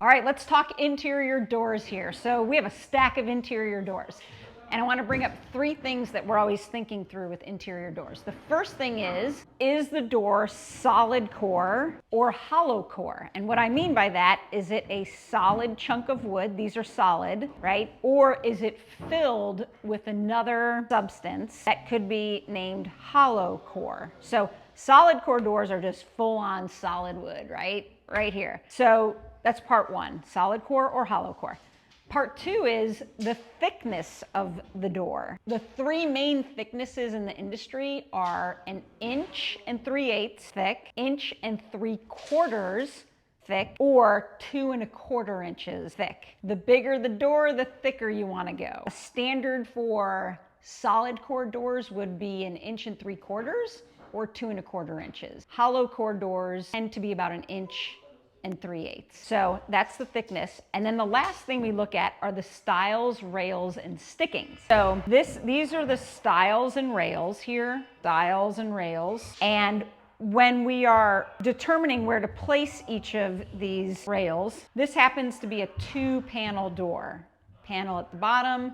All right, let's talk interior doors here. So we have a stack of interior doors. And I want to bring up three things that we're always thinking through with interior doors. The first thing is the door solid core or hollow core? And what I mean by that, is it a solid chunk of wood? These are solid, right? Or is it filled with another substance that could be named hollow core? So solid core doors are just full on solid wood, right? Right here. So that's part one, solid core or hollow core. Part two is the thickness of the door. The three main thicknesses in the industry are an 1 3/8 thick, 1 3/4 thick, or 2 1/4 inches thick. The bigger the door, the thicker you want to go. A standard for solid core doors would be an 1 3/4 or 2 1/4 inches. Hollow core doors tend to be about an 1 3/8. So that's the thickness. And then the last thing we look at are the stiles, rails, and stickings. So these are the stiles and rails here, stiles and rails. And when we are determining where to place each of these rails, this happens to be a 2-panel door. Panel at the bottom,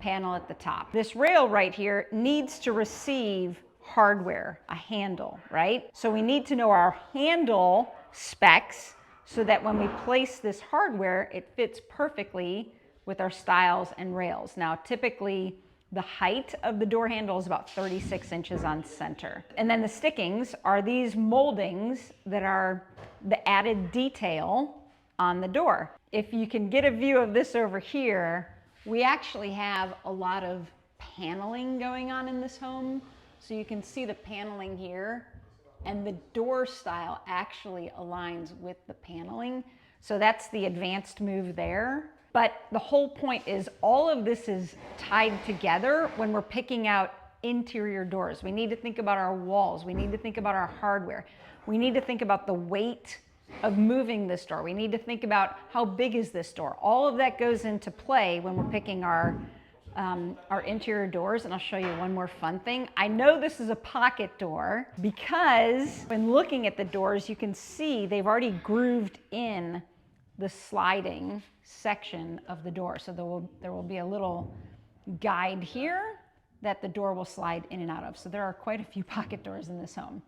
panel at the top. This rail right here needs to receive hardware, a handle, right? So we need to know our handle specs so that when we place this hardware, it fits perfectly with our stiles and rails. Now, typically, the height of the door handle is about 36 inches on center. And then the stickings are these moldings that are the added detail on the door. If you can get a view of this over here, we actually have a lot of paneling going on in this home. So you can see the paneling here. And the door style actually aligns with the paneling. So that's the advanced move there. But the whole point is all of this is tied together when we're picking out interior doors. We need to think about our walls. We need to think about our hardware. We need to think about the weight of moving this door. We need to think about how big is this door. All of that goes into play when we're picking our interior doors. And I'll show you one more fun thing. I know this is a pocket door because when looking at the doors, you can see they've already grooved in the sliding section of the door. So there will be a little guide here that the door will slide in and out of. So there are quite a few pocket doors in this home.